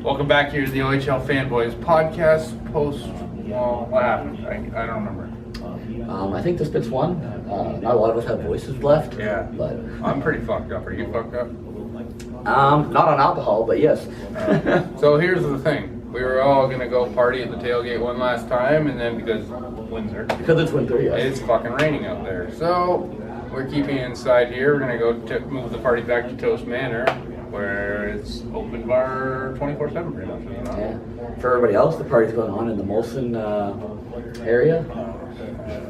Welcome back here to the OHL Fanboys podcast. Well, what happened? I don't remember. I think the Spits won. Not a lot of us have voices left. Yeah, but I'm pretty fucked up. Are you fucked up? Not on alcohol, but yes. So here's the thing. We were all going to go party at the tailgate one last time, and then because Windsor. Because it's winter, yes. It's fucking raining out there. So we're keeping it inside here. We're going to go move the party back to Toast Manor, where it's open bar 24/7 pretty much. You know? Yeah. For everybody else, the party's going on in the Molson area.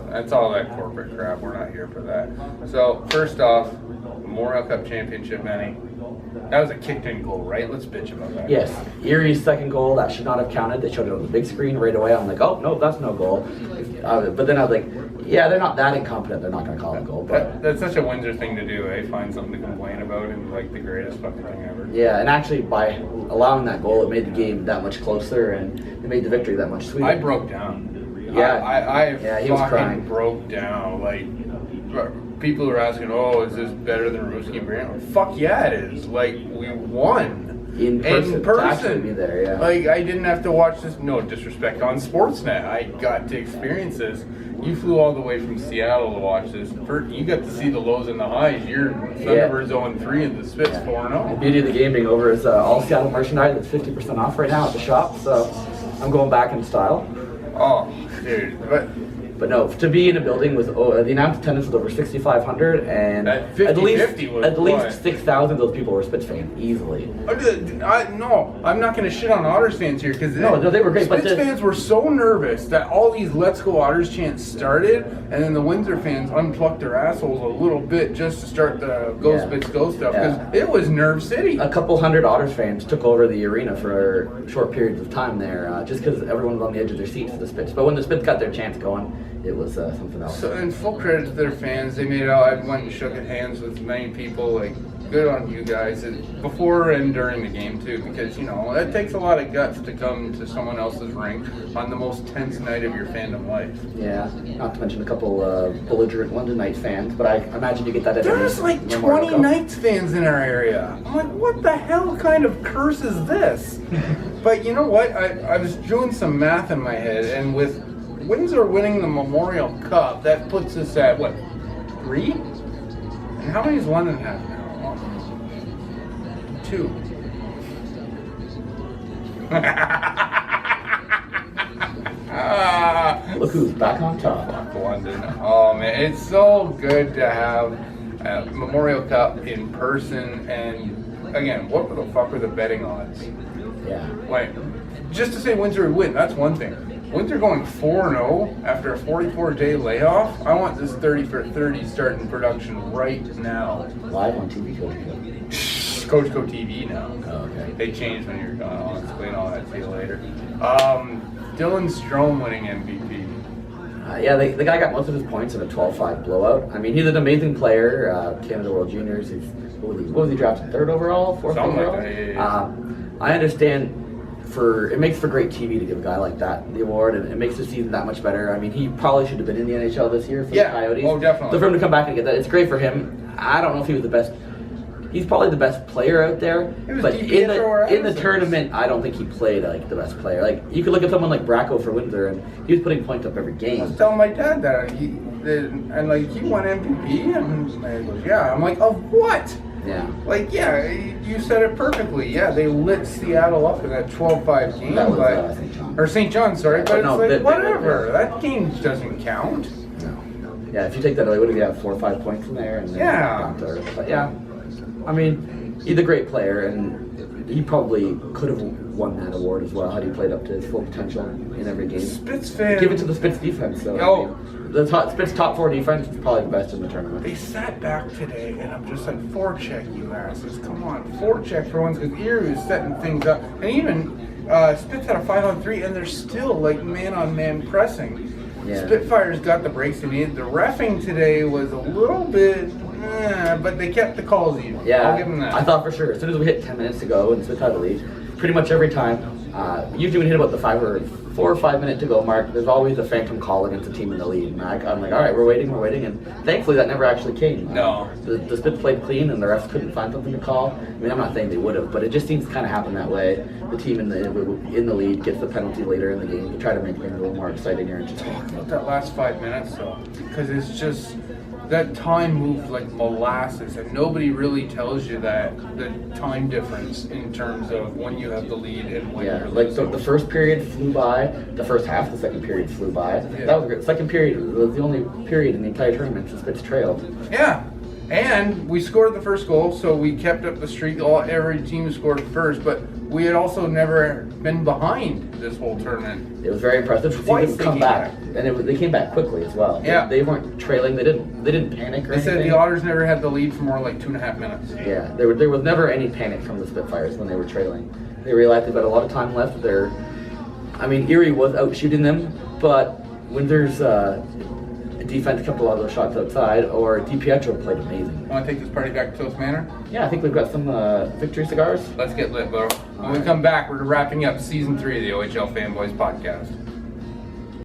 That's all that corporate crap. We're not here for that. So first off, Memorial Cup Championship, Manny. That was a kicked-in goal, right? Let's bitch about that. Yes. Erie's second goal, that should not have counted. They showed it on the big screen right away. I'm like, oh, no, that's no goal. But then I was like, yeah, they're not that incompetent. They're not going to call it a goal. But That's such a Windsor thing to do, eh? Find something to complain about and like the greatest fucking thing ever. yeah, and actually by allowing that goal, it made the game that much closer and it made the victory that much sweeter. I broke down. Yeah, he was fucking crying. broke down. Like, people are asking, oh, is this better than Ruski and Brand? Fuck yeah, it is. Like, we won. In person. To actually be there, yeah. Like, I didn't have to watch this, no disrespect, on Sportsnet. I got to experience this. You flew all the way from Seattle to watch this. You got to see the lows and the highs. Your Thunderbirds 0-3 and the Spits 4-0. The beauty of the game being over is all Seattle merchandise is 50% off right now at the shop, so I'm going back in style. Oh, dude. But no, to be in a building with the announced attendance was over 6,500, and That 50-50 was at what? least 6,000 of those people were Spits fans easily. No, I'm not going to shit on Otters fans here because No, they were great. Spits fans were so nervous that all these "Let's Go Otters" chants started, and then the Windsor fans unplucked their assholes a little bit just to start the "Go Spits Go" stuff because it was Nerve City. A couple hundred Otters fans took over the arena for short periods of time there, just because everyone was on the edge of their seats for the Spits. But when the Spits got their chants going, it was something else. So, and full credit to their fans. They made it out. I went and shook hands with many people. Like, good on you guys. And before and during the game, too, because, you know, that takes a lot of guts to come to someone else's rink on the most tense night of your fandom life. Yeah, not to mention a couple belligerent London Knights fans, but I imagine you get that at There's like 20 Knights fans in our area. I'm like, what the hell kind of curse is this? But you know what? I was doing some math in my head, and with Windsor winning the Memorial Cup, that puts us at, what, 3? And how many does London have now? 2. Look who's back on top. Fuck London. Oh, man, it's so good to have a Memorial Cup in person. And, again, what the fuck were the betting odds? Yeah. Like, just to say Windsor would win, that's one thing. Windsor going 4-0 after a 44-day layoff. I want this 30 for 30 starting production right now. Live on TV, Coach. Coach Go TV now. Oh, okay. They changed when you're gone. I'll explain all that to you later. Dylan Strome winning MVP. Yeah, the guy got most of his points in a 12-5 blowout. I mean, he's an amazing player. Canada World Juniors. What was he drafted? 3rd overall? 4th Something overall? like that, yeah. I understand. It makes for great TV to give a guy like that the award, and it makes the season that much better. I mean, he probably should have been in the NHL this year for the Coyotes. Oh, definitely. So for him to come back and get that, it's great for him. I don't know if he was the best. He's probably the best player out there, but in the tournament, I don't think he played like the best player. Like, you could look at someone like Bracco for Windsor, and he was putting points up every game. I was telling my dad that he won MVP, and he goes, yeah. I'm like, of what? Yeah. Like, yeah, you said it perfectly. Yeah, they lit Seattle up in that 12-5 game. That was St. John. Or St. John, sorry. But no, it's like, whatever. That game doesn't count. No. Yeah, if you take that away, what did he have? 4 or 5 points in there? And then down to Earth. But yeah, I mean, he's a great player, and he probably could have won that award as well had he played up to his full potential in every game. Spits fan. Give it to the Spits defense, though. Oh. I mean, the Spits top 4 defense is probably the best in the tournament. They sat back today, and I'm just like, forecheck, you asses. Come on, forecheck for once, because Erie was setting things up. And even Spits had a 5-on-3, and they're still like man-on-man pressing. Yeah. Spitfires got the breaks they needed. The reffing today was a little bit, but they kept the calls even. Yeah, I'll give them that. I thought for sure, as soon as we hit 10 minutes to go and Spits had the lead, pretty much every time. Usually when you hit about the 4 or 5 minute to go mark, there's always a phantom call against a team in the lead. And I'm like, all right, we're waiting, and thankfully that never actually came. No. The Spits played clean, and the refs couldn't find something to call. I mean, I'm not saying they would have, but it just seems to kind of happen that way. The team in the lead gets the penalty later in the game to try to make things a little more exciting or interesting. Talk about that last 5 minutes though, because it's just that time moved like molasses, and nobody really tells you that the time difference in terms of when you have the lead and when you're losing. Like the first period flew by, the first half of the second period flew by. Yeah. That was great. Second period was the only period in the entire tournament the Spits trailed. Yeah, and we scored the first goal, so we kept up the streak. Every team scored first, but we had also never been behind this whole tournament. It was very impressive to see them come back, and they came back quickly as well. Yeah, they weren't trailing. They didn't panic or anything. They said the Otters never had the lead for more like 2.5 minutes. Yeah, there was never any panic from the Spitfires when they were trailing. They realized they've got a lot of time left. Erie was out shooting them, but when there's defense kept a lot of those shots outside, or DiPietro played amazing. Want to take this party back to Toast Manor? Yeah, I think we've got some victory cigars. Let's get lit, bro. When we come back, we're wrapping up Season 3 of the OHL Fanboys podcast.